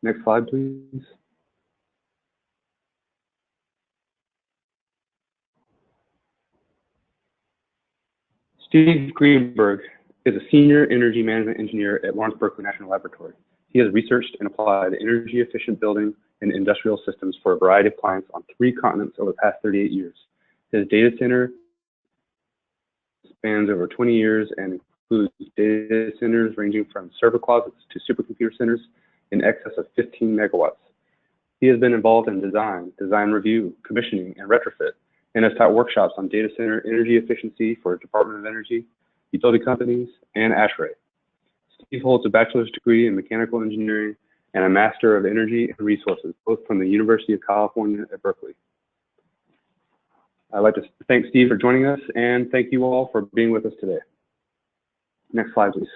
Next slide, please. Steve Greenberg is a senior energy management engineer at Lawrence Berkeley National Laboratory. He has researched and applied energy efficient building and industrial systems for a variety of clients on 3 continents over the past 38 years. His data center spans over 20 years and includes data centers ranging from server closets to supercomputer centers in excess of 15 megawatts. He has been involved in design review, commissioning, and retrofit, and has taught workshops on data center energy efficiency for Department of Energy, utility companies, and ASHRAE. Steve holds a bachelor's degree in mechanical engineering and a master of energy and resources, both from the University of California at Berkeley. I'd like to thank Steve for joining us, and thank you all for being with us today. Next slide, please.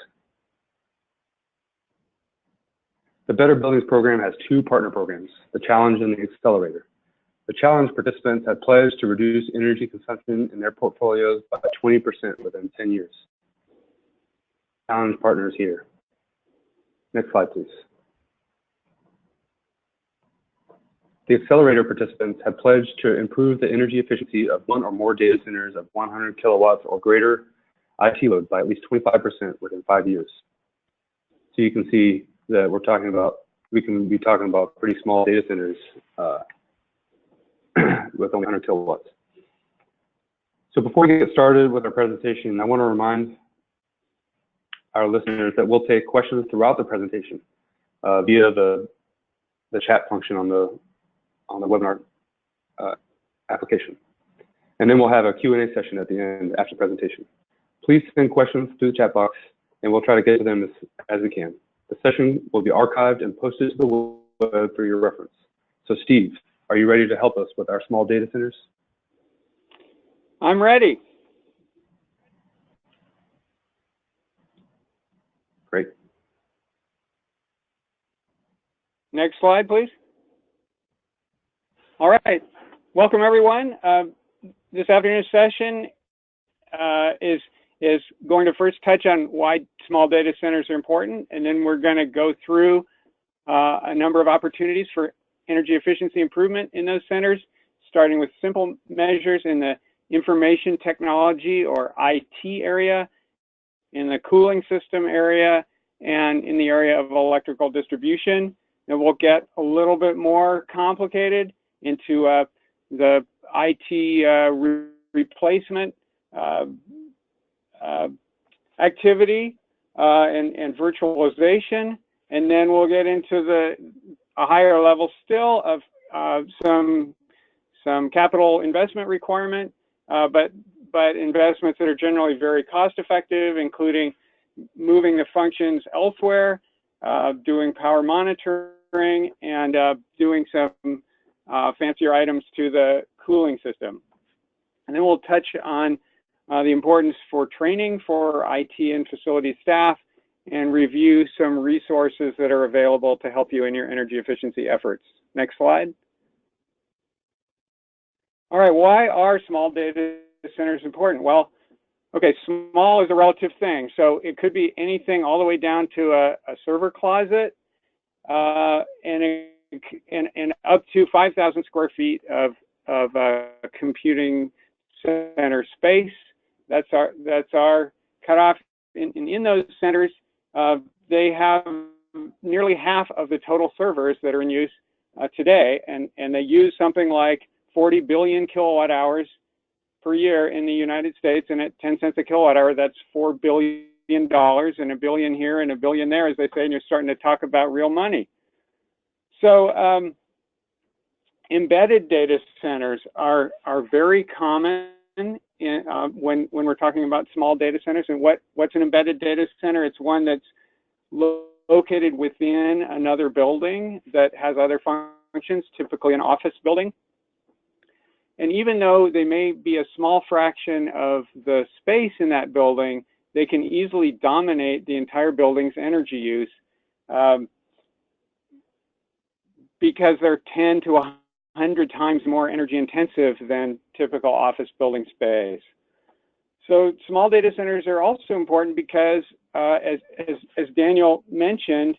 The Better Buildings program has 2 partner programs, the Challenge and the Accelerator. The Challenge participants have pledged to reduce energy consumption in their portfolios by 20% within 10 years. Challenge partners here. Next slide, please. The Accelerator participants have pledged to improve the energy efficiency of 1 or more data centers of 100 kilowatts or greater IT load by at least 25% within 5 years. So you can see that we can be talking about pretty small data centers with only 100 kilowatts. So before we get started with our presentation, I want to remind our listeners that we'll take questions throughout the presentation via the chat function on the webinar application. And then we'll have a Q&A session at the end after the presentation. Please send questions through the chat box, and we'll try to get to them as we can. The session will be archived and posted to the web for your reference. So Steve, are you ready to help us with our small data centers? I'm ready. Great. Next slide, please. All right. Welcome, everyone. This afternoon's session is going to first touch on why small data centers are important, and then we're going to go through a number of opportunities for energy efficiency improvement in those centers, starting with simple measures in the information technology or IT area, in the cooling system area, and in the area of electrical distribution. And we'll get a little bit more complicated into the IT replacement activity and virtualization, and then we'll get into a higher level still of some capital investment requirement, but investments that are generally very cost effective, including moving the functions elsewhere, doing power monitoring, and doing some fancier items to the cooling system. And then we'll touch on the importance for training for IT and facility staff, and review some resources that are available to help you in your energy efficiency efforts. Next slide. All right, why are small data centers important? Well, okay, small is a relative thing. So it could be anything all the way down to a server closet and up to 5,000 square feet of computing center space. That's our cutoff. In those centers, they have nearly half of the total servers that are in use today, and they use something like 40 billion kilowatt hours per year in the United States, and at 10 cents a kilowatt hour, that's $4 billion, and a billion here and a billion there, as they say, and you're starting to talk about real money. So embedded data centers are very common when we're talking about small data centers. And what's an embedded data center? It's one that's located within another building that has other functions, typically an office building. And even though they may be a small fraction of the space in that building, they can easily dominate the entire building's energy use because they're 10 to 100 times more energy intensive than typical office building space. So small data centers are also important because, as Daniel mentioned,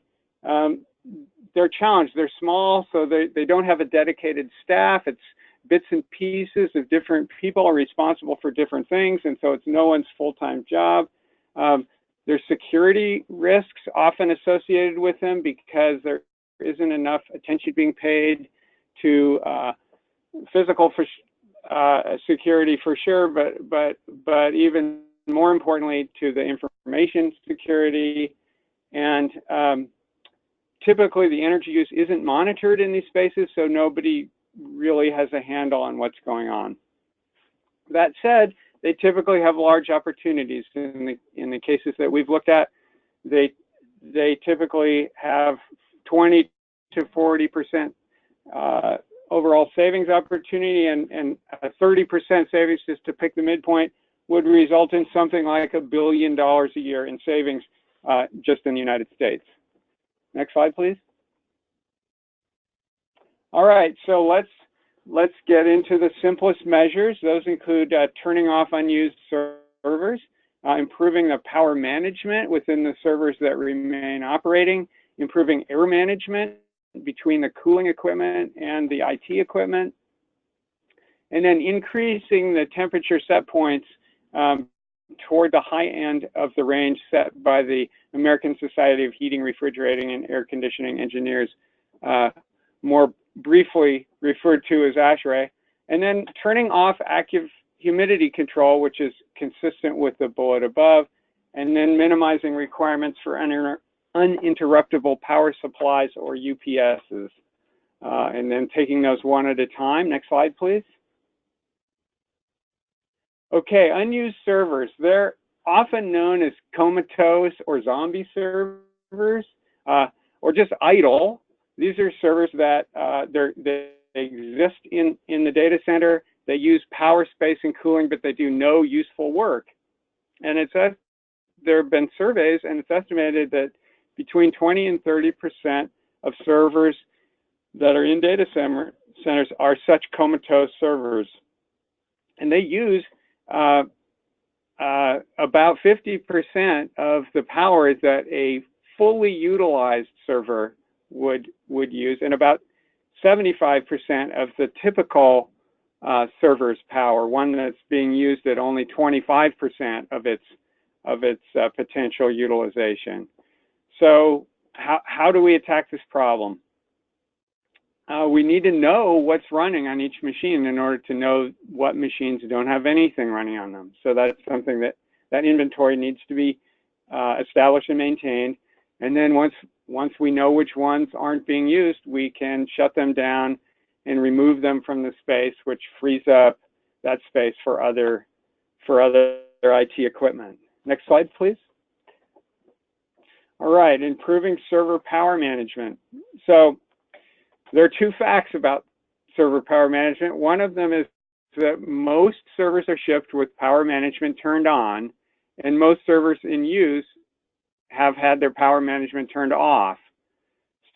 they're challenged. They're small, so they don't have a dedicated staff. It's bits and pieces of different people are responsible for different things, and so it's no one's full-time job. There's security risks often associated with them because there isn't enough attention being paid to physical security for sure, but even more importantly to the information security. And typically the energy use isn't monitored in these spaces, so nobody really has a handle on what's going on. That said, they typically have large opportunities. In the cases that we've looked at, they typically have 20 to 40% overall savings opportunity, and a 30% savings, just to pick the midpoint, would result in something like $1 billion a year in savings just in the United States. Next slide, please. All right, so let's get into the simplest measures. Those include turning off unused servers, improving the power management within the servers that remain operating, improving air management between the cooling equipment and the IT equipment, and then increasing the temperature set points toward the high end of the range set by the American Society of Heating, Refrigerating, and Air Conditioning Engineers, more briefly referred to as ASHRAE, and then turning off active humidity control, which is consistent with the bullet above, and then minimizing requirements for uninterruptible power supplies, or UPSs, and then taking those one at a time. Next slide, please. Okay, unused servers. They're often known as comatose or zombie servers, or just idle. These are servers that they exist in the data center. They use power, space, and cooling, but they do no useful work. And there have been surveys, and it's estimated that between 20 and 30% of servers that are in data centers are such comatose servers. And they use about 50% of the power that a fully utilized server would use, and about 75% of the typical server's power, one that's being used at only 25% of its potential utilization. So how do we attack this problem? We need to know what's running on each machine in order to know what machines don't have anything running on them. So that's something that inventory needs to be established and maintained. And then once we know which ones aren't being used, we can shut them down and remove them from the space, which frees up that space for other IT equipment. Next slide, please. All right, improving server power management. So there are two facts about server power management. One of them is that most servers are shipped with power management turned on, and most servers in use have had their power management turned off.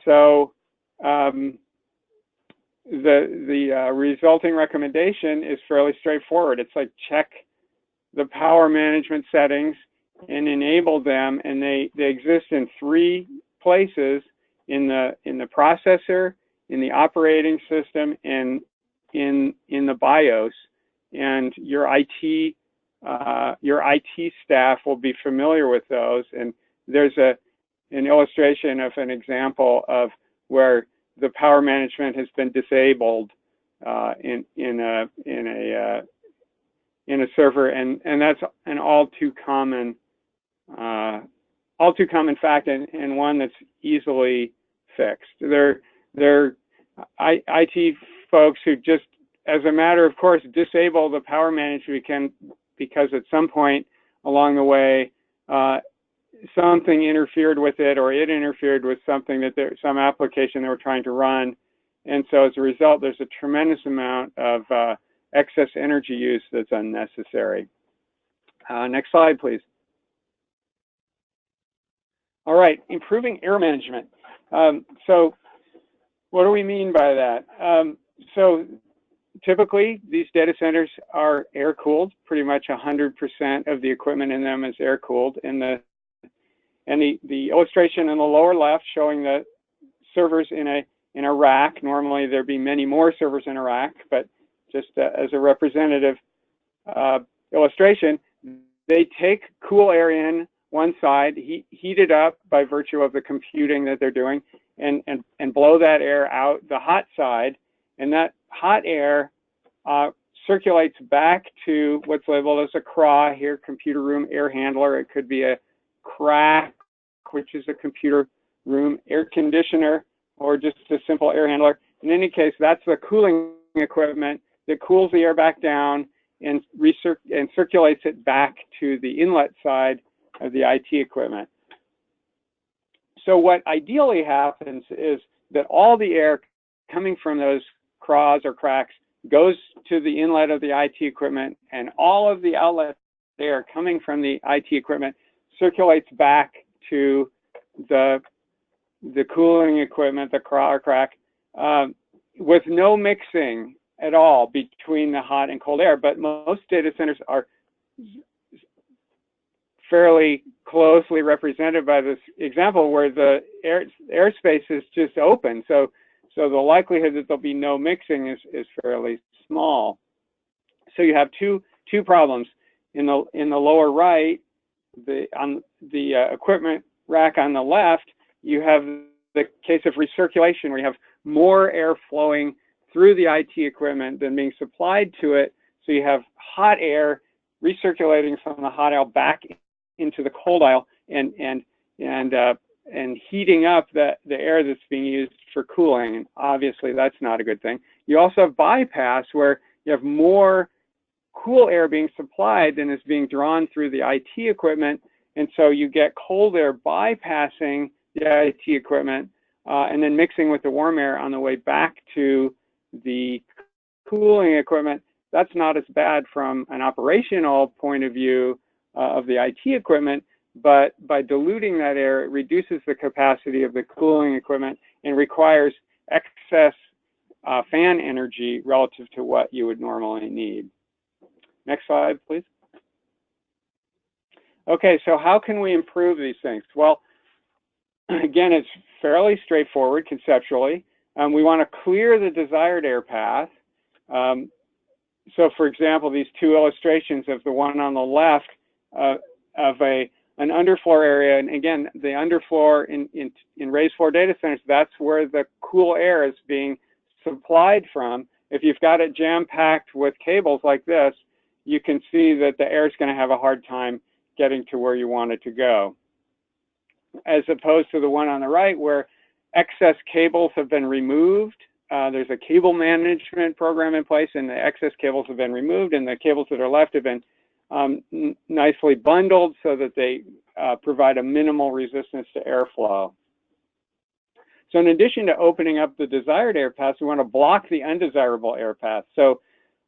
So the resulting recommendation is fairly straightforward. It's like check the power management settings and enable them, and they exist in three places: in the processor, in the operating system, and in the BIOS. And your IT staff will be familiar with those. And there's an illustration of an example of where the power management has been disabled in a server, and that's an all too common fact, and one that's easily fixed. They're IT folks who just, as a matter of course, disable the power management because at some point along the way something interfered with it, or it interfered with something some application they were trying to run, and so as a result there's a tremendous amount of excess energy use that's unnecessary. Next slide, please. All right, improving air management. So what do we mean by that? So typically these data centers are air cooled. Pretty much 100% of the equipment in them is air cooled. And the illustration in the lower left showing the servers in a rack. Normally there'd be many more servers in a rack, but just as a representative illustration, they take cool air in one side, heat it up by virtue of the computing that they're doing, and blow that air out the hot side, and that hot air circulates back to what's labeled as a CRAH here, computer room air handler. It could be a CRAC, which is a computer room air conditioner, or just a simple air handler. In any case, that's the cooling equipment that cools the air back down and circulates it back to the inlet side of the IT equipment. So what ideally happens is that all the air coming from those CRAHs or CRACs goes to the inlet of the IT equipment, and all of the outlet air coming from the IT equipment circulates back to the cooling equipment, the CRAH or CRAC, with no mixing at all between the hot and cold air. But most data centers are fairly closely represented by this example where the airspace is just open. So the likelihood that there'll be no mixing is fairly small. So you have two problems. In the lower right, on the equipment rack on the left, you have the case of recirculation, where you have more air flowing through the IT equipment than being supplied to it. So you have hot air recirculating from the hot aisle back into the cold aisle and heating up the air that's being used for cooling. And obviously that's not a good thing. You also have bypass, where you have more cool air being supplied than is being drawn through the IT equipment. And so you get cold air bypassing the IT equipment and then mixing with the warm air on the way back to the cooling equipment. That's not as bad from an operational point of view of the IT equipment, but by diluting that air, it reduces the capacity of the cooling equipment and requires excess fan energy relative to what you would normally need. Next slide, please. Okay, so how can we improve these things? Well, again, it's fairly straightforward conceptually. We want to clear the desired air path. So for example, these two illustrations of the one on the left of an underfloor area, and again, the underfloor in raised floor data centers, that's where the cool air is being supplied from. If you've got it jam-packed with cables like this, you can see that the air is going to have a hard time getting to where you want it to go. As opposed to the one on the right, where excess cables have been removed. There's a cable management program in place, and the excess cables have been removed, and the cables that are left have been nicely bundled so that they provide a minimal resistance to airflow. So in addition to opening up the desired air paths, we want to block the undesirable air paths. So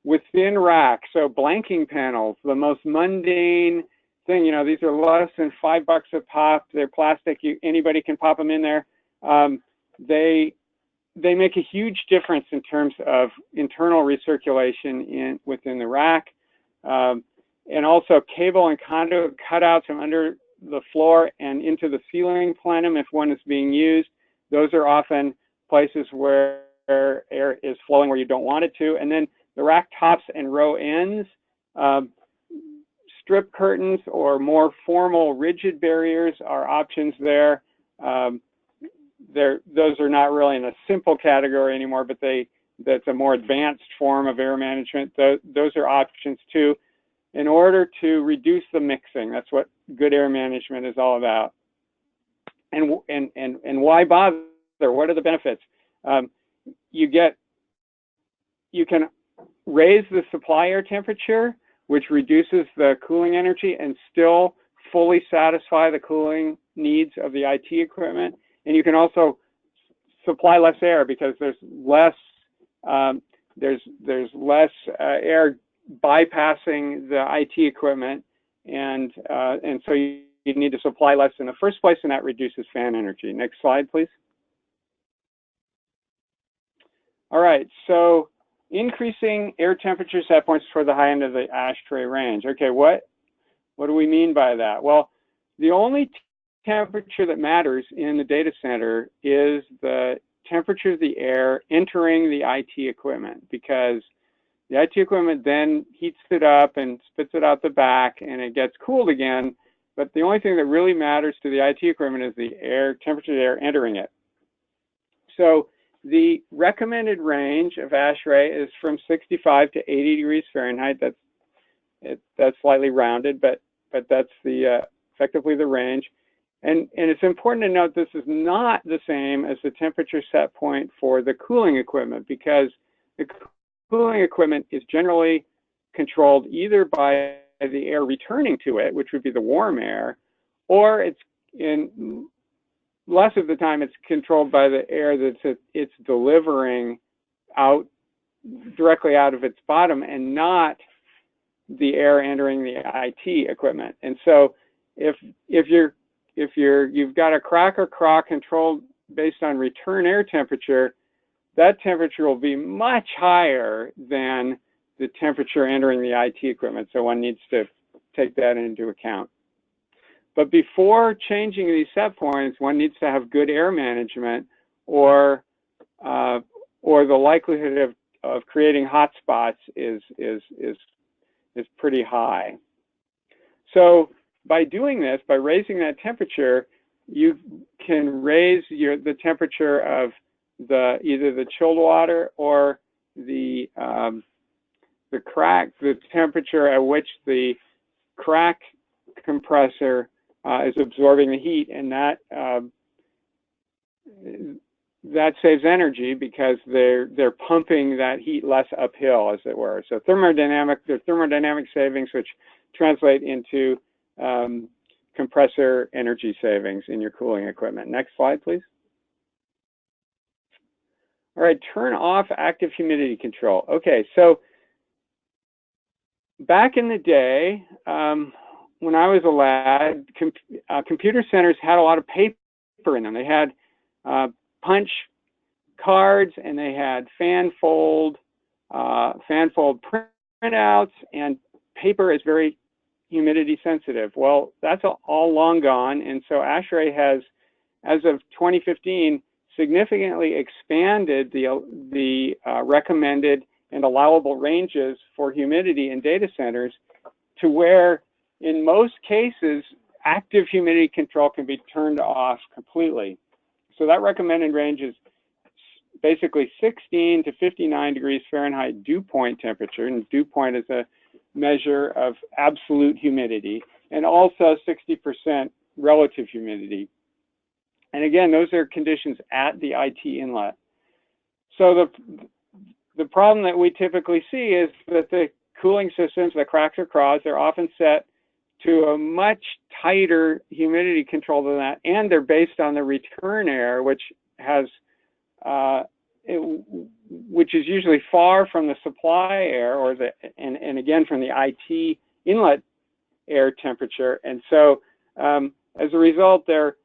within rack, so blanking panels, the most mundane thing, you know, these are less than $5 a pop. They're plastic. Anybody can pop them in there. They make a huge difference in terms of internal recirculation within the rack. And also cable and conduit cutouts from under the floor and into the ceiling plenum if one is being used. Those are often places where air is flowing where you don't want it to. And then the rack tops and row ends, strip curtains or more formal rigid barriers are options there. Those are not really in a simple category anymore, but that's a more advanced form of air management. Those are options too, in order to reduce the mixing. That's what good air management is all about. And why bother? What are the benefits? You can raise the supply air temperature, which reduces the cooling energy and still fully satisfy the cooling needs of the IT equipment. And you can also supply less air because there's less air bypassing the IT equipment, and so you need to supply less in the first place, and that reduces fan energy. Next slide, please. All right, so increasing air temperature set points for the high end of the ASHRAE range. Okay, what do we mean by that? Well, the only temperature that matters in the data center is the temperature of the air entering the IT equipment, because the IT equipment then heats it up and spits it out the back and it gets cooled again. But the only thing that really matters to the IT equipment is the temperature of the air entering it. So the recommended range of ASHRAE is from 65 to 80 degrees Fahrenheit. That's slightly rounded, but that's effectively the range. And it's important to note this is not the same as the temperature set point for the cooling equipment, because the cooling equipment is generally controlled either by the air returning to it, which would be the warm air, or less of the time it's controlled by the air that it's delivering out directly out of its bottom, and not the air entering the IT equipment. And so if you've got a cracker crock controlled based on return air temperature, that temperature will be much higher than the temperature entering the IT equipment. So one needs to take that into account. But before changing these set points, one needs to have good air management, or the likelihood of creating hot spots is pretty high. So by doing this, by raising that temperature, you can raise the temperature of either the chilled water or the temperature at which the crack compressor is absorbing the heat, and that saves energy because they're pumping that heat less uphill, as it were. So thermodynamic savings, which translate into compressor energy savings in your cooling equipment. Next slide, please. All right, turn off active humidity control. Okay, so back in the day, when I was a lad, computer centers had a lot of paper in them. They had punch cards, and they had fan fold printouts, and paper is very humidity sensitive. Well, that's all long gone, and so ASHRAE has, as of 2015, significantly expanded the recommended and allowable ranges for humidity in data centers to where, in most cases, active humidity control can be turned off completely. So that recommended range is basically 16 to 59 degrees Fahrenheit dew point temperature, and dew point is a measure of absolute humidity, and also 60% relative humidity. And again, those are conditions at the IT inlet. So the problem that we typically see is that the cooling systems, the cracks or craws, they're often set to a much tighter humidity control than that, and they're based on the return air, which is usually far from the supply air, and again from the IT inlet air temperature. And so as a result, they're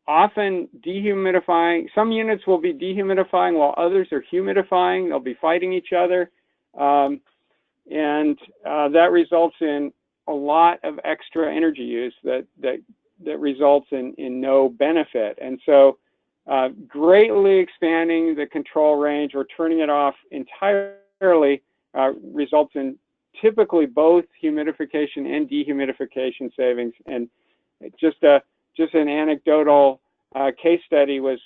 often dehumidifying. Some units will be dehumidifying while others are humidifying. They'll be fighting each other, and that results in a lot of extra energy use that results in no benefit. And so greatly expanding the control range or turning it off entirely results in typically both humidification and dehumidification savings. And just an anecdotal case study was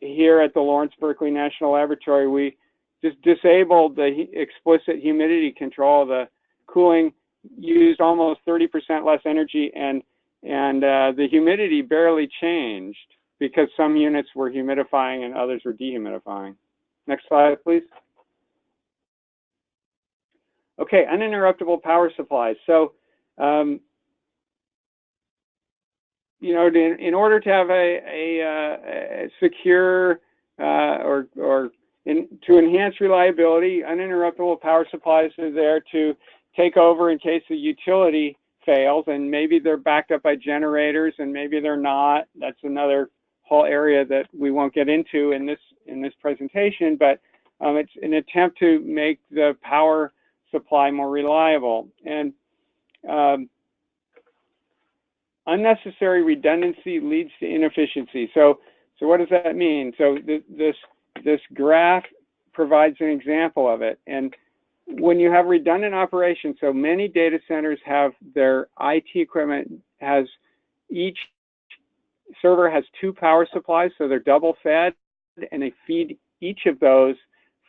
here at the Lawrence Berkeley National Laboratory. We just disabled the explicit humidity control. The cooling used almost 30% less energy, and the humidity barely changed because some units were humidifying and others were dehumidifying. Next slide, please. Okay, uninterruptible power supplies. So, you know, in order to have a secure to enhance reliability, uninterruptible power supplies are there to take over in case the utility fails, and maybe they're backed up by generators, and maybe they're not. That's another whole area that we won't get into in this presentation, but it's an attempt to make the power supply more reliable. And unnecessary redundancy leads to inefficiency. So what does that mean? So this graph provides an example of it. And when you have redundant operations, so many data centers have their IT equipment each server has 2 power supplies, so they're double fed, and they feed each of those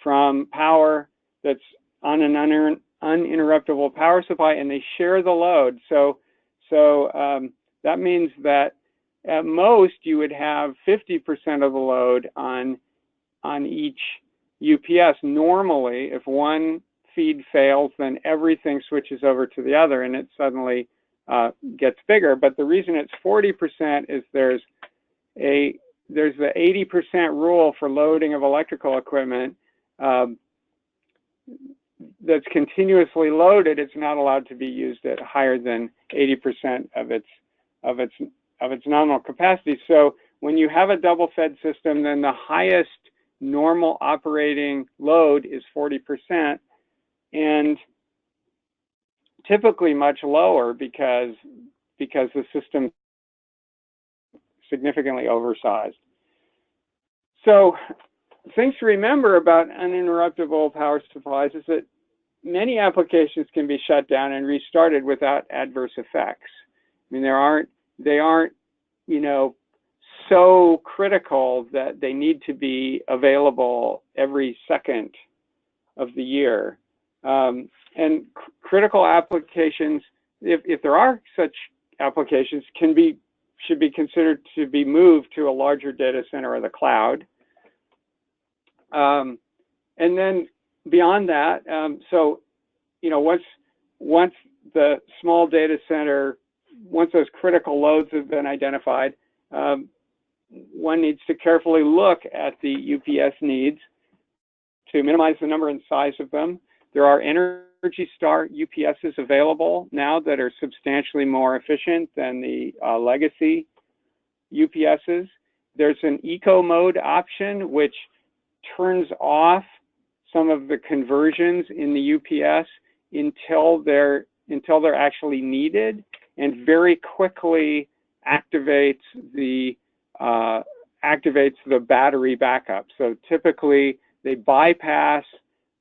from power that's on an uninterruptible power supply, and they share the load. So that means that at most you would have 50% of the load on each UPS. Normally, if one feed fails, then everything switches over to the other, and it suddenly gets bigger. But the reason it's 40% is there's the 80% rule for loading of electrical equipment that's continuously loaded. It's not allowed to be used at higher than 80% of its nominal capacity. So when you have a double fed system, then the highest normal operating load is 40%, and typically much lower because the system significantly oversized. So things to remember about uninterruptible power supplies is that many applications can be shut down and restarted without adverse effects. I mean, they aren't, so critical that they need to be available every second of the year. And critical applications, if there are such applications, should be considered to be moved to a larger data center or the cloud. And then beyond that, once the small data center, once those critical loads have been identified, one needs to carefully look at the UPS needs to minimize the number and size of them. There are Energy Star UPSs available now that are substantially more efficient than the legacy UPSs. There's an eco mode option, which turns off some of the conversions in the UPS until they're actually needed, and very quickly activates the battery backup. So typically they bypass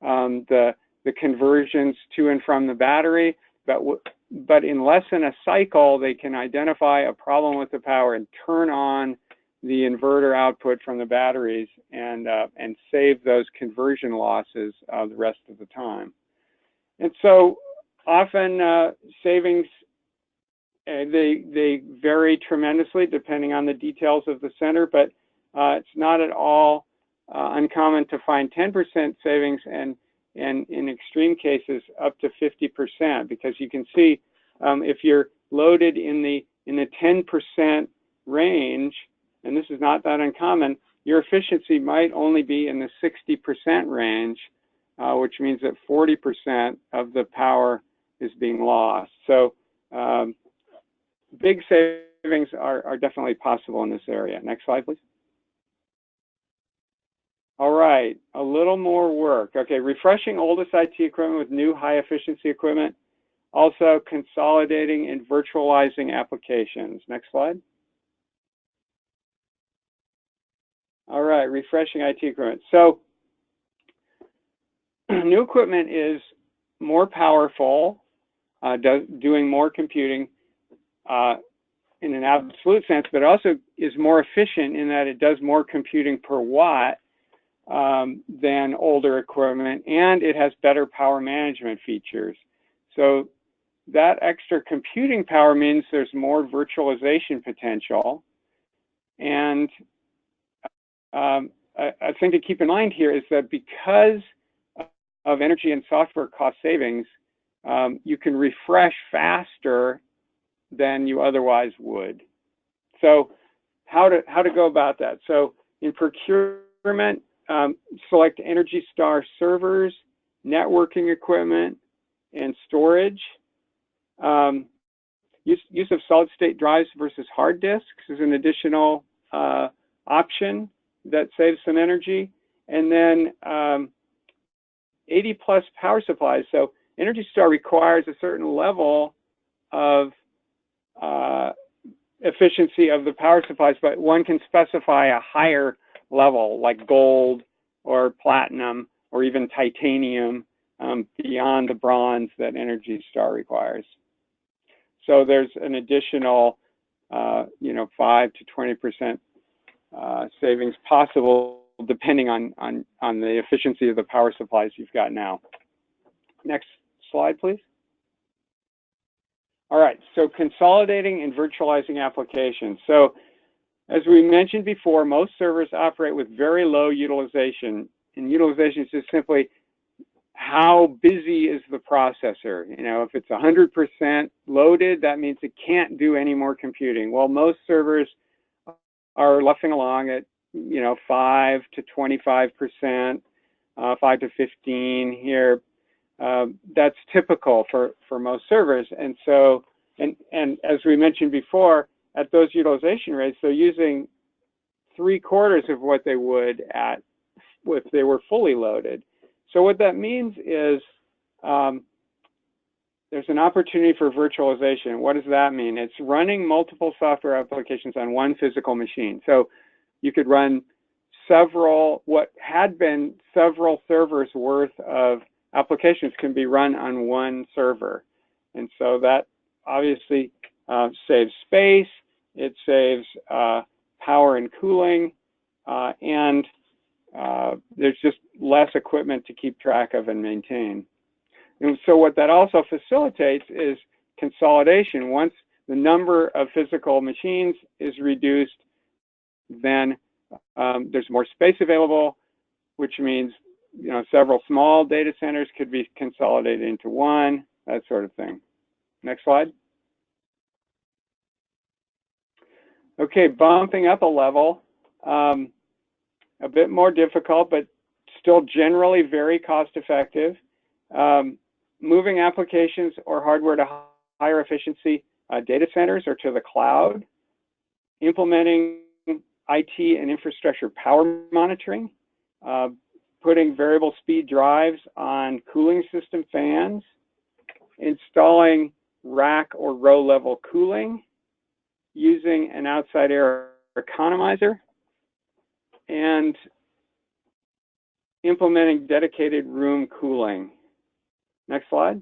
the conversions to and from the battery, but in less than a cycle, they can identify a problem with the power and turn on the inverter output from the batteries and save those conversion losses the rest of the time. And so often savings, they vary tremendously depending on the details of the center, but it's not at all uncommon to find 10% savings and in extreme cases up to 50%, because you can see if you're loaded in the 10% range, and this is not that uncommon, your efficiency might only be in the 60% range, which means that 40% of the power is being lost. So big savings are definitely possible in this area. Next slide, please. All right, a little more work. Okay, refreshing oldest IT equipment with new high efficiency equipment. Also consolidating and virtualizing applications. Next slide. All right, refreshing IT equipment. So new equipment is more powerful, doing more computing in an absolute sense, but also is more efficient in that it does more computing per watt than older equipment, and it has better power management features. So that extra computing power means there's more virtualization potential. And a thing to keep in mind here is that because of energy and software cost savings, you can refresh faster than you otherwise would. So how to go about that? So in procurement, select Energy Star servers, networking equipment, and storage. Use of solid state drives versus hard disks is an additional option that saves some energy. And then 80 plus power supplies. So Energy Star requires a certain level of efficiency of the power supplies, but one can specify a higher level like gold or platinum or even titanium beyond the bronze that Energy Star requires. So there's an additional, 5 to 20% savings possible depending on the efficiency of the power supplies you've got now. Next slide, please. All right, so consolidating and virtualizing applications. So as we mentioned before, most servers operate with very low utilization. And utilization is just simply how busy is the processor. If it's 100% loaded, that means it can't do any more computing. Well, most servers are luffing along at 5 to 25%, 5 to 15 here. That's typical for most servers. And so, and as we mentioned before, at those utilization rates, they're using 3/4 of what they would if they were fully loaded. So what that means is there's an opportunity for virtualization. What does that mean? It's running multiple software applications on one physical machine. So you could run what had been several servers worth of applications can be run on one server. And so that obviously saves space, it saves power and cooling, and there's just less equipment to keep track of and maintain. And so what that also facilitates is consolidation. Once the number of physical machines is reduced, then there's more space available, which means several small data centers could be consolidated into one, that sort of thing. Next slide. Okay, bumping up a level, a bit more difficult, but still generally very cost effective. Moving applications or hardware to higher efficiency data centers or to the cloud. Implementing IT and infrastructure power monitoring. Putting variable speed drives on cooling system fans. Installing rack or row level cooling. Using an outside air economizer. And implementing dedicated room cooling. Next slide.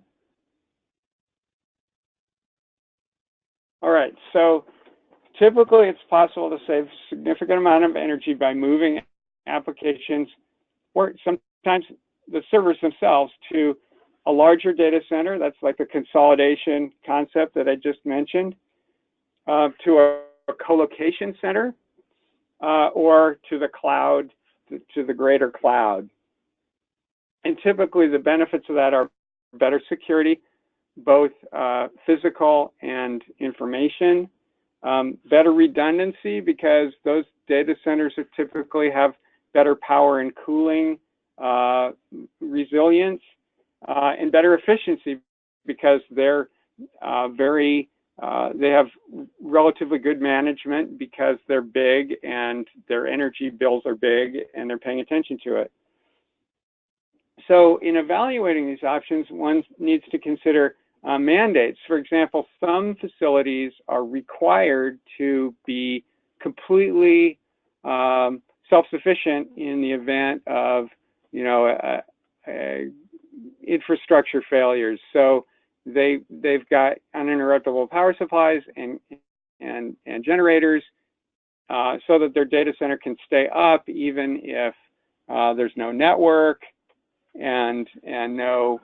All right, so typically it's possible to save a significant amount of energy by moving applications, or sometimes the servers themselves, to a larger data center. That's like the consolidation concept that I just mentioned, to a co-location center, or to the cloud, to the greater cloud. And typically the benefits of that are better security, both physical and information, better redundancy because those data centers typically have better power and cooling resilience, and better efficiency because they're they have relatively good management because they're big and their energy bills are big and they're paying attention to it. So in evaluating these options, one needs to consider mandates. For example, some facilities are required to be completely self-sufficient in the event of, infrastructure failures. So they've got uninterruptible power supplies and generators so that their data center can stay up even if there's no network and no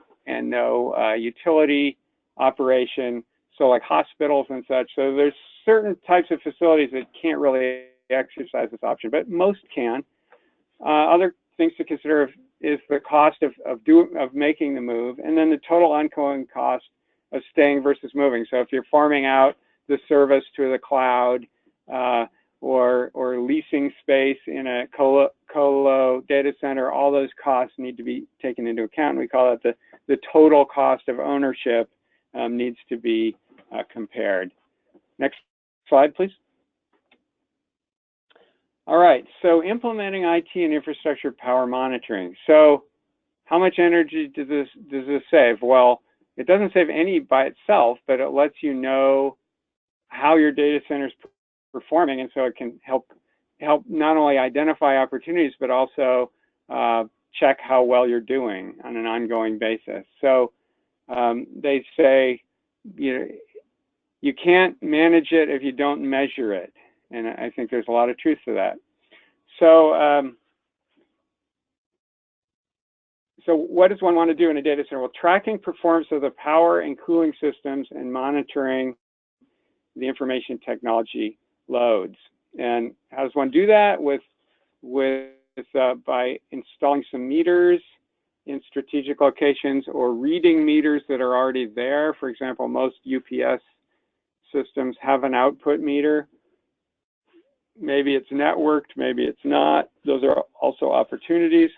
utility operation. So like hospitals and such. So there's certain types of facilities that can't really exercise this option, but most can. Other things to consider is the cost of making the move, and then the total ongoing cost of staying versus moving. So if you're farming out the service to the cloud, or leasing space in a colo data center, all those costs need to be taken into account. We call it the total cost of ownership needs to be compared. Next slide, please. All right, so implementing IT and infrastructure power monitoring. So how much energy does this save? Well, it doesn't save any by itself, but it lets you know how your data center is performing, and so it can help not only identify opportunities, but also check how well you're doing on an ongoing basis. So they say, you can't manage it if you don't measure it, and I think there's a lot of truth to that. So so what does one want to do in a data center? Well, tracking performance of the power and cooling systems and monitoring the information technology loads. And how does one do that? By installing some meters in strategic locations or reading meters that are already there. For example, most UPS systems have an output meter. Maybe it's networked, maybe it's not. Those are also opportunities.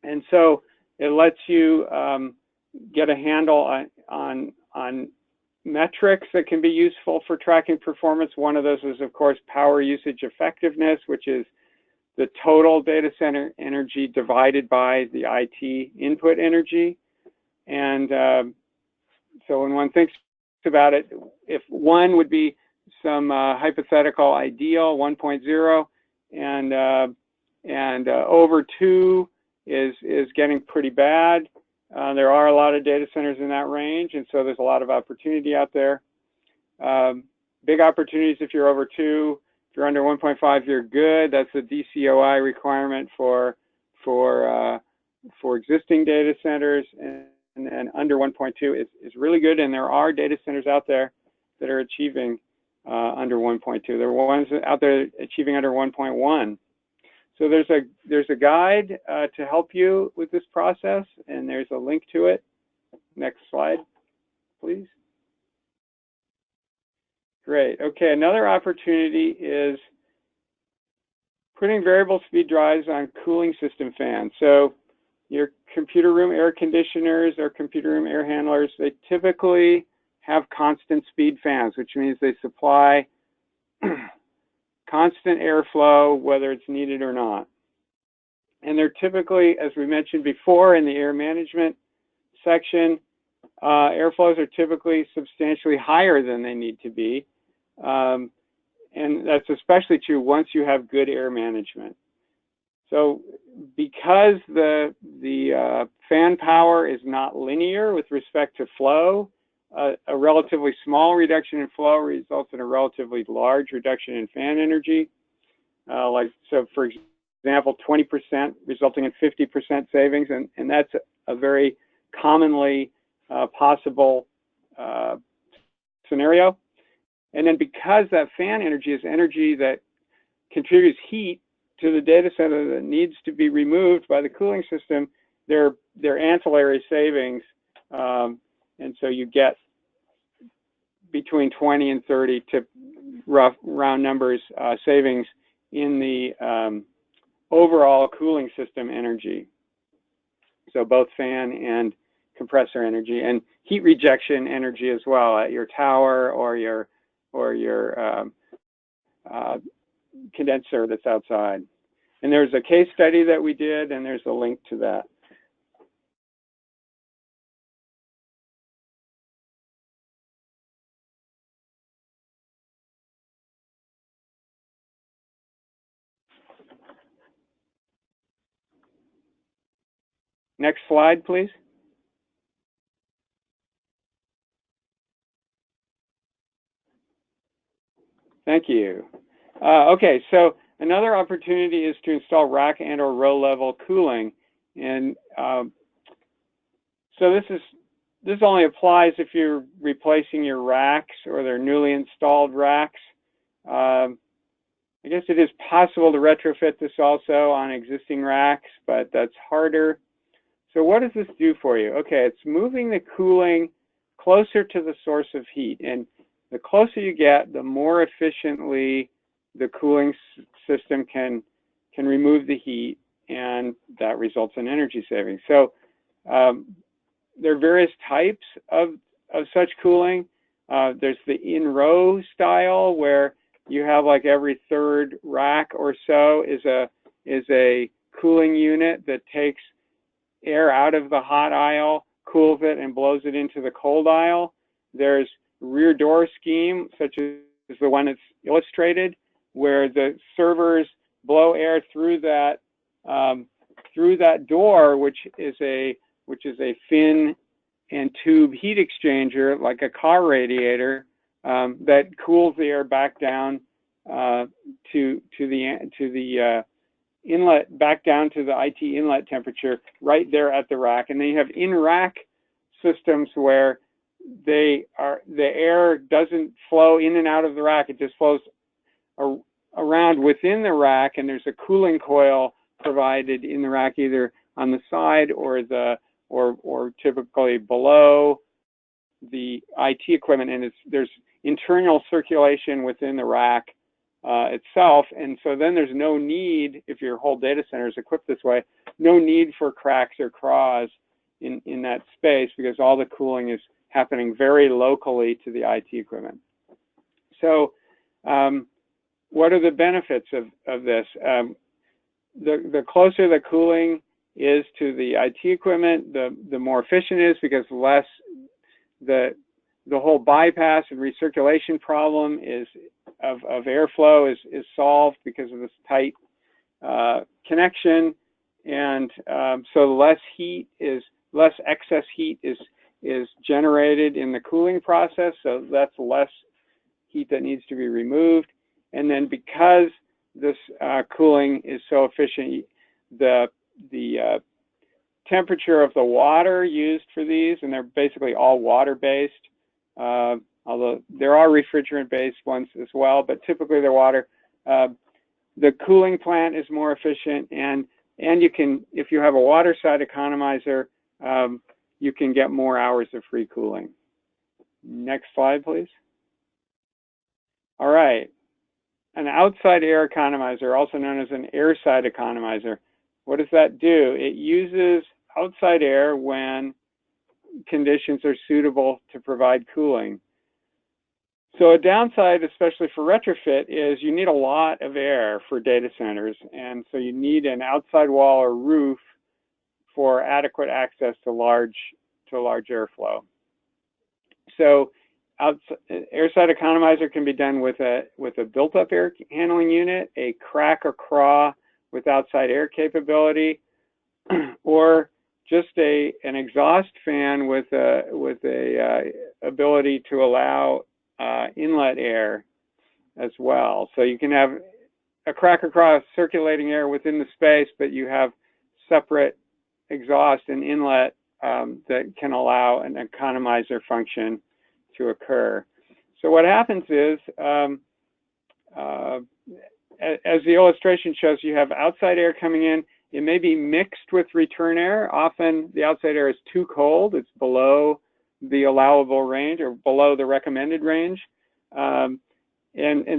And so it lets you get a handle on metrics that can be useful for tracking performance. One of those is, of course, power usage effectiveness, which is the total data center energy divided by the IT input energy. And so when one thinks about it, if 1 would be some hypothetical ideal, 1.0, and over 2 is getting pretty bad. There are a lot of data centers in that range, and so there's a lot of opportunity out there. Big opportunities if you're over 2. If you're under 1.5, you're good. That's a DCOI requirement for existing data centers, and under 1.2 is really good. And there are data centers out there that are achieving under 1.2. There are ones out there achieving under 1.1. So there's a guide to help you with this process, and there's a link to it. Next slide, please. Great. Okay, another opportunity is putting variable speed drives on cooling system fans. So your computer room air conditioners or computer room air handlers, they typically have constant speed fans, which means they supply constant airflow, whether it's needed or not. And they're typically, as we mentioned before in the air management section, airflows are typically substantially higher than they need to be. And that's especially true once you have good air management. So because the fan power is not linear with respect to flow, a relatively small reduction in flow results in a relatively large reduction in fan energy. So for example, 20% resulting in 50% savings, and that's a very commonly possible scenario. And then because that fan energy is energy that contributes heat to the data center that needs to be removed by the cooling system, they're ancillary savings. And so you get between 20 and 30 to round numbers savings in the overall cooling system energy. So both fan and compressor energy, and heat rejection energy as well at your tower or your condenser that's outside. And there's a case study that we did, and there's a link to that. Next slide, please. Thank you. Okay, so another opportunity is to install rack and or row level cooling. And so this only applies if you're replacing your racks or they're newly installed racks. I guess it is possible to retrofit this also on existing racks, but that's harder. So what does this do for you? Okay, it's moving the cooling closer to the source of heat. And the closer you get, the more efficiently the cooling system can remove the heat, and that results in energy savings. So there are various types of such cooling. There's the in-row style, where you have like every third rack or so is a cooling unit that takes air out of the hot aisle, cools it, and blows it into the cold aisle. There's rear door scheme, such as the one that's illustrated, where the servers blow air through that door, which is a fin and tube heat exchanger, like a car radiator, that cools the air back down to the inlet, back down to the IT inlet temperature right there at the rack. And then you have in-rack systems where the air doesn't flow in and out of the rack. It just flows around within the rack, and there's a cooling coil provided in the rack, either on the side or typically below the IT equipment, and there's internal circulation within the rack itself. And so then there's no need, if your whole data center is equipped this way, no need for cracks or craws in that space, because all the cooling is happening very locally to the IT equipment. So what are the benefits of this? The closer the cooling is to the IT equipment, the more efficient it is, because less the whole bypass and recirculation problem of airflow is solved because of this tight connection, and so less excess heat is generated in the cooling process, so that's less heat that needs to be removed. And then because this cooling is so efficient, the temperature of the water used for these, and they're basically all water-based, although there are refrigerant-based ones as well, but typically they're water. The cooling plant is more efficient, and you can, if you have a water side economizer, you can get more hours of free cooling. Next slide, please. All right. An outside air economizer, also known as an air side economizer. What does that do? It uses outside air when conditions are suitable to provide cooling. So a downside, especially for retrofit, is you need a lot of air for data centers, and so you need an outside wall or roof for adequate access to large airflow. So airside economizer can be done with a built-up air handling unit, a crack or craw with outside air capability, or just an exhaust fan with a ability to allow inlet air as well. So you can have a crack or craw circulating air within the space, but you have separate exhaust and inlet that can allow an economizer function to occur. So what happens is, as the illustration shows, you have outside air coming in. It may be mixed with return air. Often the outside air is too cold. It's below the allowable range or below the recommended range. And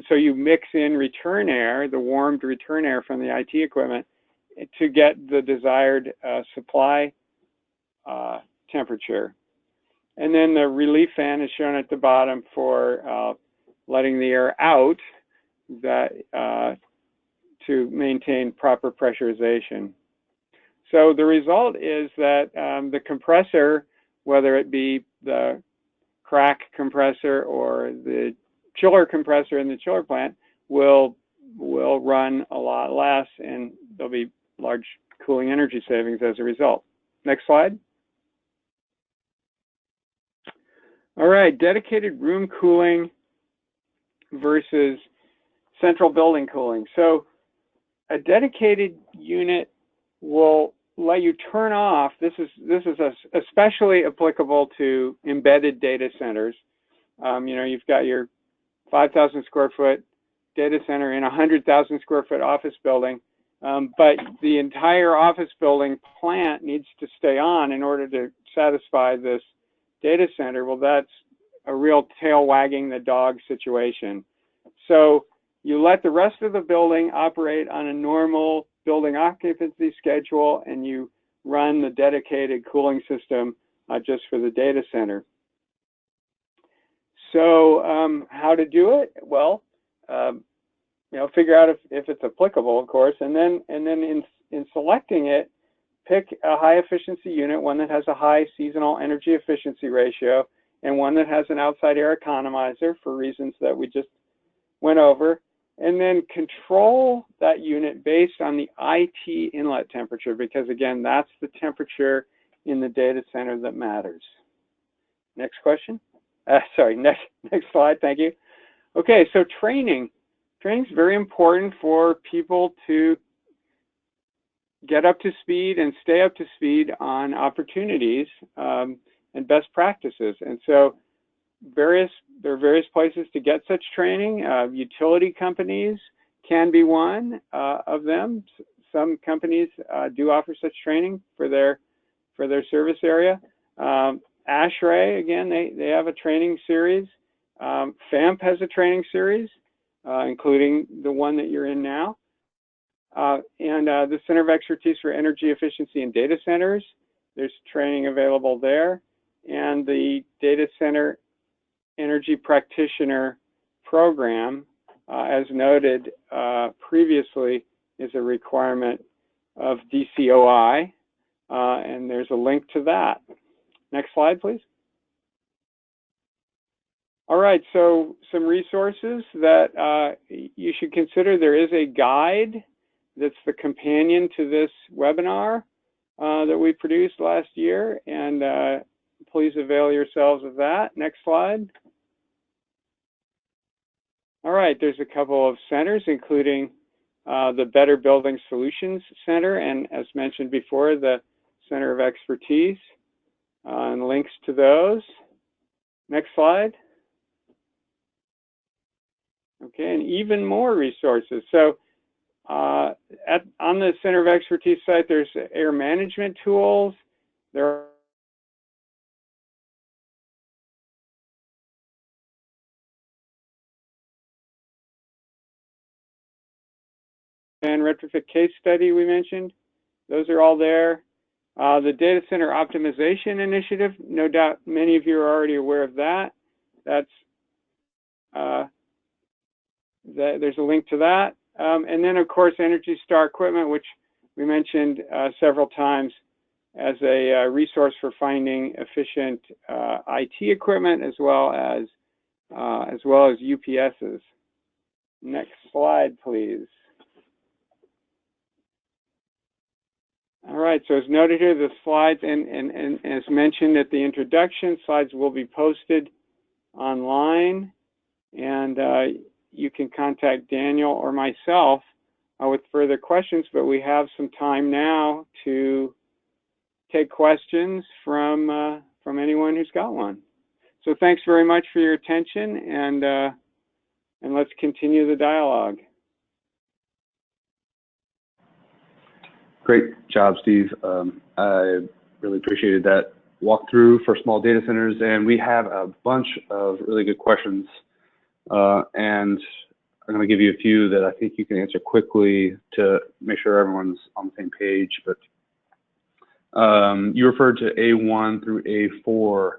so you mix in return air, the warmed return air from the IT equipment, to get the desired supply temperature. And then the relief fan is shown at the bottom for letting the air out to maintain proper pressurization. So the result is that the compressor, whether it be the crack compressor or the chiller compressor in the chiller plant, will run a lot less, and there'll be large cooling energy savings as a result. Next slide. All right, dedicated room cooling versus central building cooling. So a dedicated unit will let you turn off. This is especially applicable to embedded data centers. You know, you've got your 5,000 square foot data center in a 100,000 square foot office building, but the entire office building plant needs to stay on in order to satisfy this data center. Well, that's a real tail wagging the dog situation. So you let the rest of the building operate on a normal building occupancy schedule, and you run the dedicated cooling system just for the data center. So how to do it? Well, you know, figure out if it's applicable, of course, and then in selecting it, pick a high efficiency unit, one that has a high seasonal energy efficiency ratio, and one that has an outside air economizer for reasons that we just went over, and then control that unit based on the IT inlet temperature, because again, that's the temperature in the data center that matters. Next question. Sorry, next slide, thank you. Okay, so training. Training is very important for people to get up to speed and stay up to speed on opportunities and best practices. And so there are various places to get such training. Utility companies can be one of them. Some companies do offer such training for their service area. ASHRAE, again, they have a training series. FAMP has a training series, including the one that you're in now. And the Center of Expertise for Energy Efficiency in Data Centers, there's training available there. And the Data Center Energy Practitioner Program, as noted previously, is a requirement of DCOI, and there's a link to that. Next slide, please. All right, so some resources that you should consider. There is a guide that's the companion to this webinar that we produced last year, and please avail yourselves of that. Next slide. All right, there's a couple of centers, including the Better Building Solutions Center, and as mentioned before, the Center of Expertise, and links to those. Next slide. Okay, and even more resources. So on the Center of Expertise site, there's air management tools. There are and retrofit case study we mentioned. Those are all there. The Data Center Optimization Initiative, no doubt many of you are already aware of that. There's a link to that. And then, of course, Energy Star Equipment, which we mentioned several times as a resource for finding efficient IT equipment as well as UPSs. Next slide, please. All right, so as noted here, the slides, and as mentioned at the introduction, slides will be posted online, and you can contact Daniel or myself with further questions, but we have some time now to take questions from anyone who's got one. So thanks very much for your attention, and let's continue the dialogue. Great job, Steve. I really appreciated that walkthrough for small data centers, and we have a bunch of really good questions. And I'm going to give you a few that I think you can answer quickly to make sure everyone's on the same page. But you referred to A1 through A4 for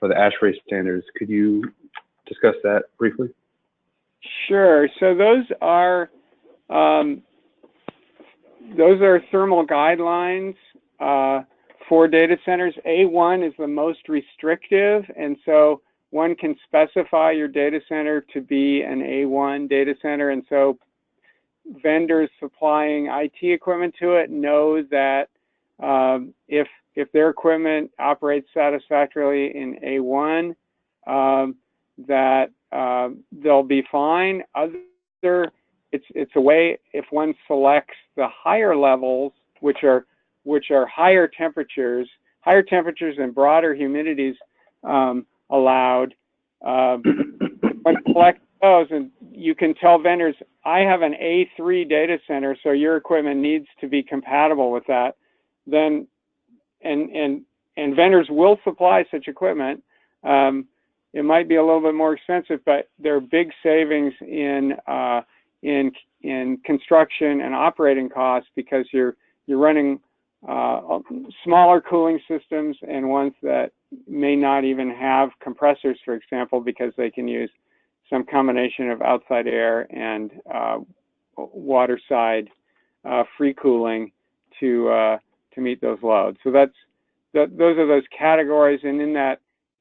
the ASHRAE standards. Could you discuss that briefly? Sure. So those are thermal guidelines for data centers. A1 is the most restrictive, and so one can specify your data center to be an A1 data center, and so vendors supplying IT equipment to it know that if their equipment operates satisfactorily in A1, that they'll be fine. It's a way, if one selects the higher levels, which are higher temperatures and broader humidities allowed, when select those, and you can tell vendors, I have an A3 data center, so your equipment needs to be compatible with that. Then, and vendors will supply such equipment. It might be a little bit more expensive, but there are big savings in construction and operating costs because you're running smaller cooling systems and ones that may not even have compressors, for example, because they can use some combination of outside air and water side free cooling to meet those loads. So those are those categories, and in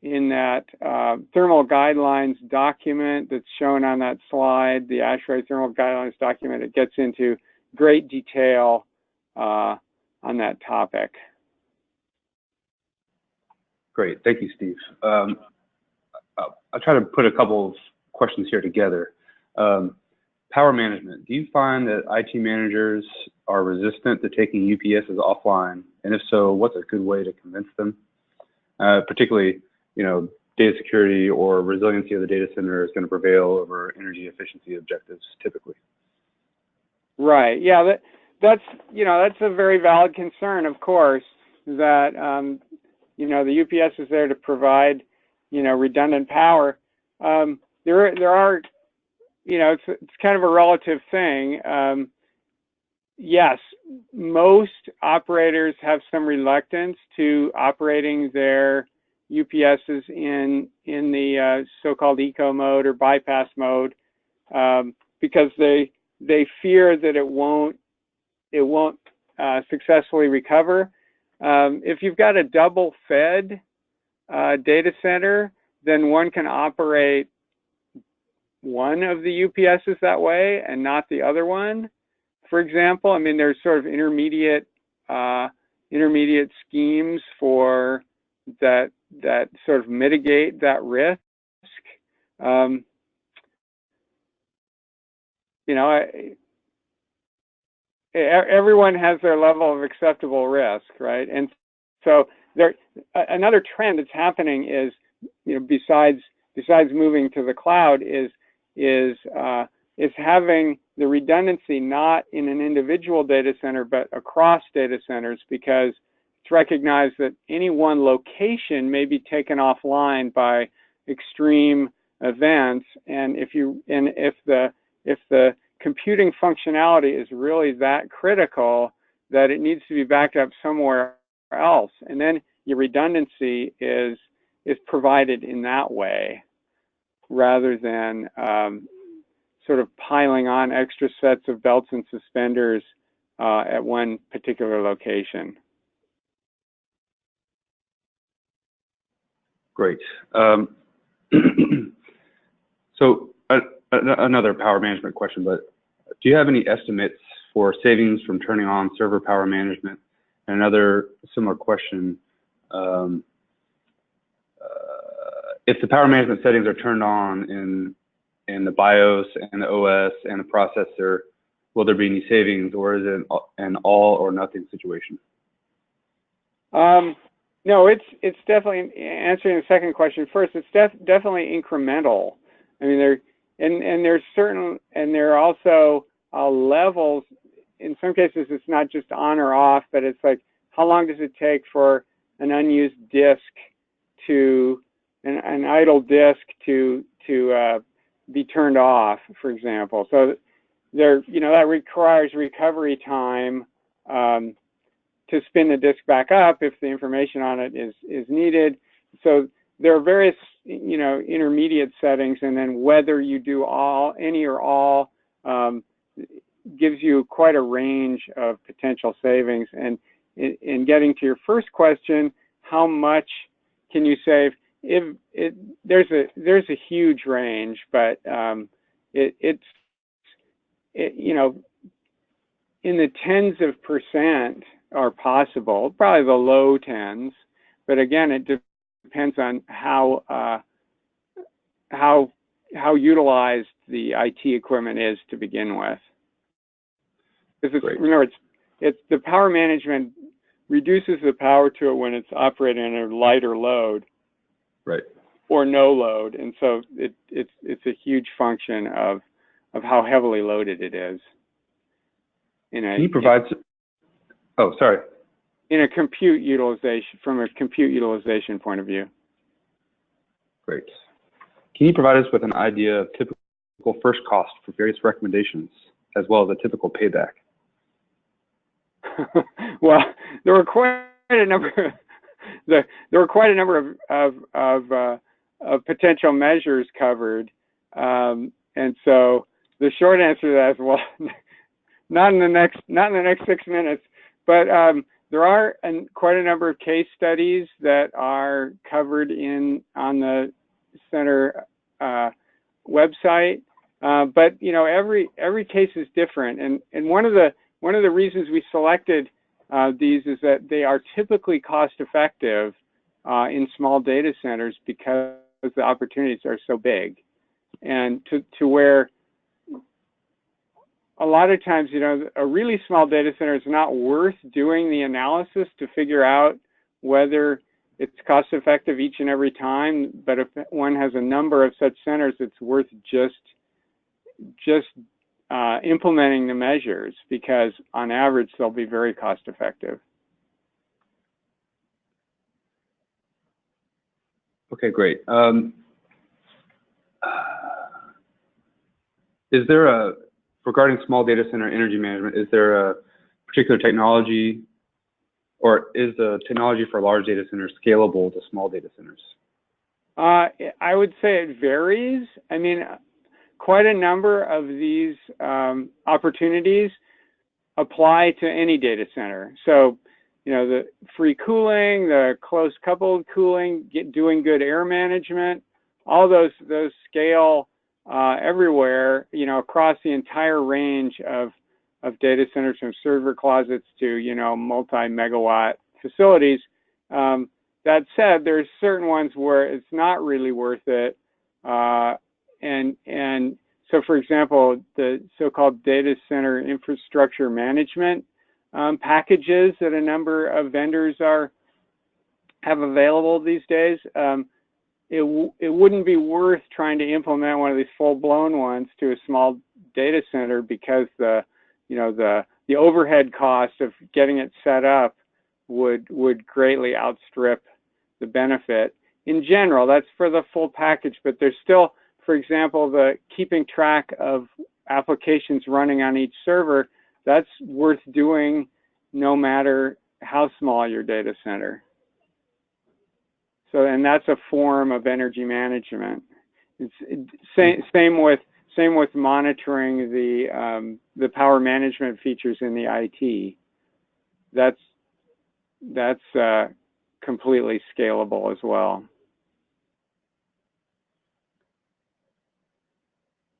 thermal guidelines document that's shown on that slide, the ASHRAE thermal guidelines document. It gets into great detail on that topic. Great, thank you, Steve. I'll try to put a couple of questions here together. Power management. Do you find that IT managers are resistant to taking UPSs offline? And if so, what's a good way to convince them? Particularly, data security or resiliency of the data center is going to prevail over energy efficiency objectives typically. Right. Yeah, that's a very valid concern, of course, that the UPS is there to provide redundant power. There are it's kind of a relative thing. Yes, most operators have some reluctance to operating their UPSs in the so-called eco mode or bypass mode because they fear that it won't successfully recover. If you've got a double fed data center, then one can operate one of the UPSs that way and not the other one. For example, I mean, there's sort of intermediate schemes for that sort of mitigate that risk. Everyone has their level of acceptable risk, right? And so another trend that's happening is, besides moving to the cloud is having the redundancy not in an individual data center, but across data centers, because it's recognized that any one location may be taken offline by extreme events. And if the computing functionality is really that critical that it needs to be backed up somewhere else, and then your redundancy is provided in that way, rather than sort of piling on extra sets of belts and suspenders at one particular location. Great. So another power management question, but do you have any estimates for savings from turning on server power management? And another similar question, if the power management settings are turned on in the BIOS and the OS and the processor, will there be any savings, or is it an all or nothing situation? No, it's definitely, answering the second question first, it's definitely incremental. I mean, there are also levels. In some cases, it's not just on or off, but it's like, how long does it take for an unused disk to, an idle disk to be turned off, for example. So that requires recovery time to spin the disk back up if the information on it is needed. So there are various, intermediate settings, and then whether you do any or all gives you quite a range of potential savings. And in getting to your first question, how much can you save? There's a huge range, but it's in the tens of percent are possible, probably the low tens, but again, it depends on how utilized the IT equipment is to begin with. Because remember, it's the power management reduces the power to it when it's operating on a lighter load, right, or no load, and so it's a huge function of how heavily loaded it is. Can you provide? Oh, sorry. In a compute utilization, from a compute utilization point of view. Great. Can you provide us with an idea of typical first cost for various recommendations, as well as a typical payback? Well, there were quite a number. There were quite a number of potential measures covered, and so the short answer to that is, well, not in the next 6 minutes. But there are quite a number of case studies that are covered on the center website, but every case is different, and one of the reasons we selected these is that they are typically cost effective in small data centers because the opportunities are so big, and to where a lot of times, a really small data center is not worth doing the analysis to figure out whether it's cost effective each and every time. But if one has a number of such centers, it's worth just implementing the measures, because on average, they'll be very cost effective. Okay, great. Is there regarding small data center energy management, is there a particular technology, or is the technology for large data centers scalable to small data centers? I would say it varies. I mean, quite a number of these opportunities apply to any data center. So, the free cooling, the close coupled cooling, doing good air management, all those scale everywhere, across the entire range of data centers, from server closets to, multi-megawatt facilities. That said, there's certain ones where it's not really worth it. And so, for example, the so-called data center infrastructure management packages that a number of vendors have available these days, it wouldn't be worth trying to implement one of these full-blown ones to a small data center, because the overhead cost of getting it set up would greatly outstrip the benefit. In general, that's for the full package, but there's still, for example, the keeping track of applications running on each server. That's worth doing no matter how small your data center. So, and that's a form of energy management. Same with monitoring the power management features in the IT. That's completely scalable as well.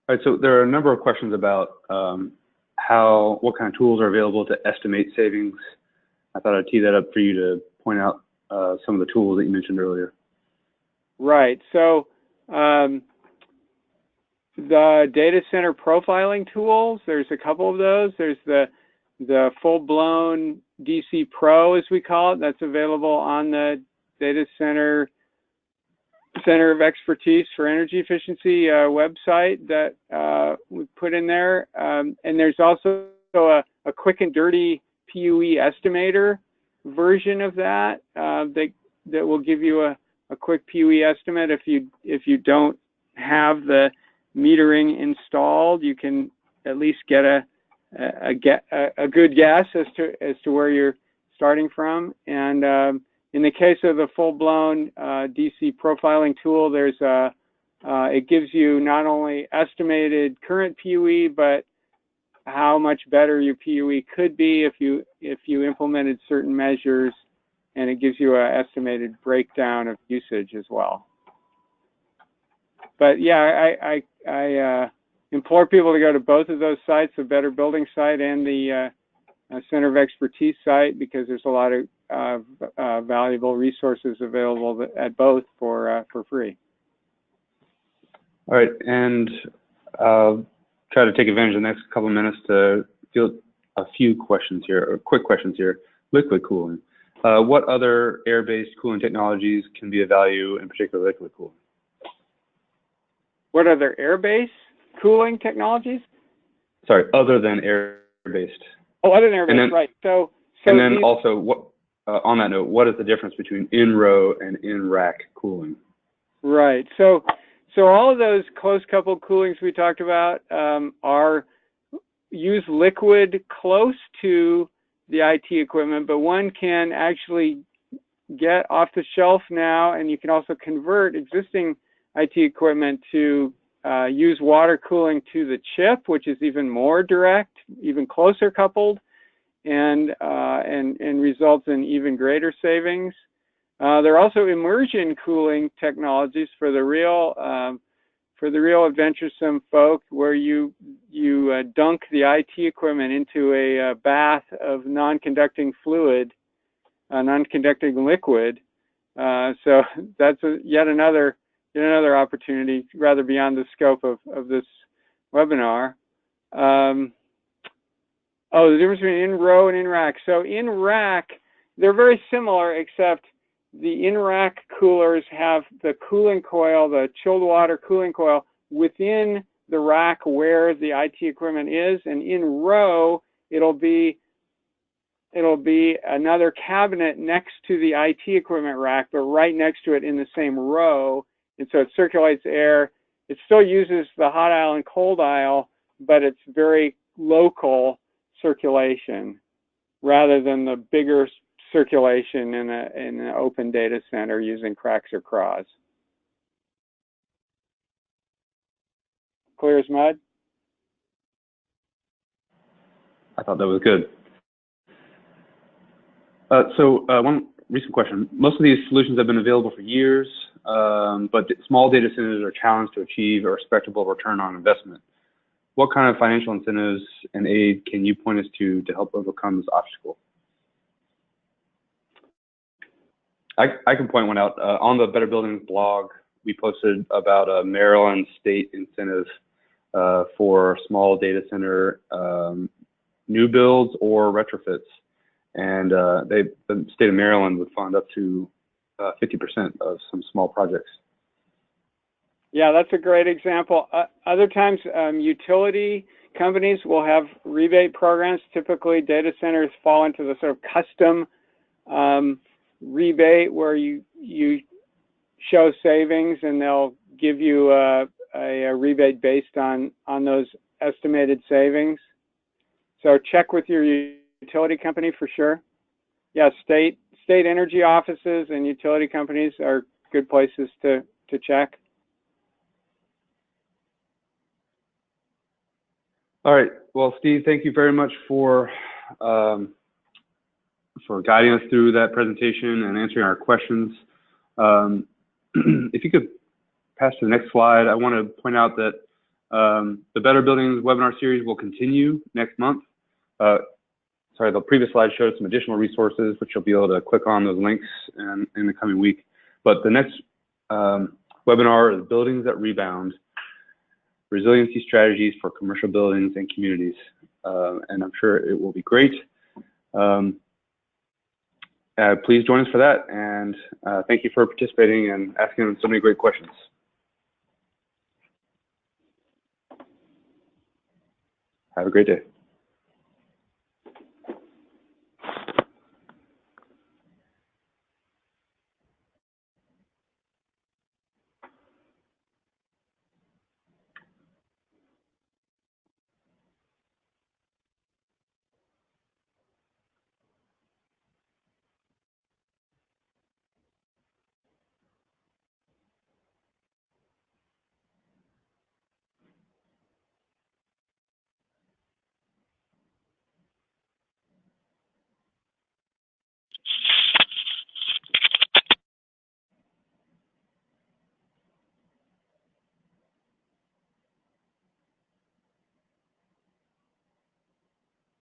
All right, so there are a number of questions about what kind of tools are available to estimate savings. I thought I'd tee that up for you to point out some of the tools that you mentioned earlier. Right. So the data center profiling tools, there's a couple of those. There's the full-blown DC Pro, as we call it, that's available on the Data Center of Expertise for Energy Efficiency website that we put in there. And there's also a quick and dirty PUE estimator version of that that will give you a quick PUE estimate. If you don't have the metering installed, you can at least get a good guess as to where you're starting from. And in the case of the full-blown DC profiling tool, it gives you not only estimated current PUE, but how much better your PUE could be if you implemented certain measures, and it gives you an estimated breakdown of usage as well. But yeah, I implore people to go to both of those sites, the Better Building site and the Center of Expertise site, because there's a lot of valuable resources available at both for free. All right, and I'll try to take advantage of the next couple of minutes to field a few questions here, or quick questions here. Liquid cooling. What other air-based cooling technologies can be of value, in particular liquid cooling? What other air-based cooling technologies? Sorry, other than air-based. Oh, other than air-based, right. So and then also, what on that note, what is the difference between in-row and in-rack cooling? Right. So all of those close-coupled coolings we talked about use liquid close to the IT equipment, but one can actually get off the shelf now, and you can also convert existing IT equipment to use water cooling to the chip, which is even more direct, even closer coupled. and results in even greater savings. There are also immersion cooling technologies for the real adventuresome folk, where you dunk the IT equipment into a bath of non-conducting fluid, non-conducting liquid. So that's yet another opportunity, rather beyond the scope of this webinar. The difference between in-row and in-rack. So in-rack, they're very similar, except the in-rack coolers have the cooling coil, the chilled water cooling coil, within the rack where the IT equipment is, and in-row, it'll be another cabinet next to the IT equipment rack, but right next to it in the same row, and so it circulates air. It still uses the hot aisle and cold aisle, but it's very local circulation rather than the bigger circulation in an open data center using cracks or craws. Clear as mud? I thought that was good. One recent question. Most of these solutions have been available for years, but small data centers are challenged to achieve a respectable return on investment. What kind of financial incentives and aid can you point us to help overcome this obstacle? I can point one out. On the Better Buildings blog, we posted about a Maryland state incentive for small data center new builds or retrofits. And the state of Maryland would fund up to 50% of some small projects. Yeah, that's a great example. Other times, utility companies will have rebate programs. Typically, data centers fall into the sort of custom rebate where you show savings, and they'll give you a rebate based on those estimated savings. So check with your utility company for sure. Yeah, state energy offices and utility companies are good places to check. All right. Well, Steve, thank you very much for guiding us through that presentation and answering our questions. If you could pass to the next slide, I want to point out that the Better Buildings webinar series will continue next month. Sorry, the previous slide showed some additional resources, which you'll be able to click on those links in the coming week. But the next webinar is Buildings That Rebound, Resiliency Strategies for Commercial Buildings and Communities. And I'm sure it will be great. Please join us for that. And thank you for participating and asking so many great questions. Have a great day.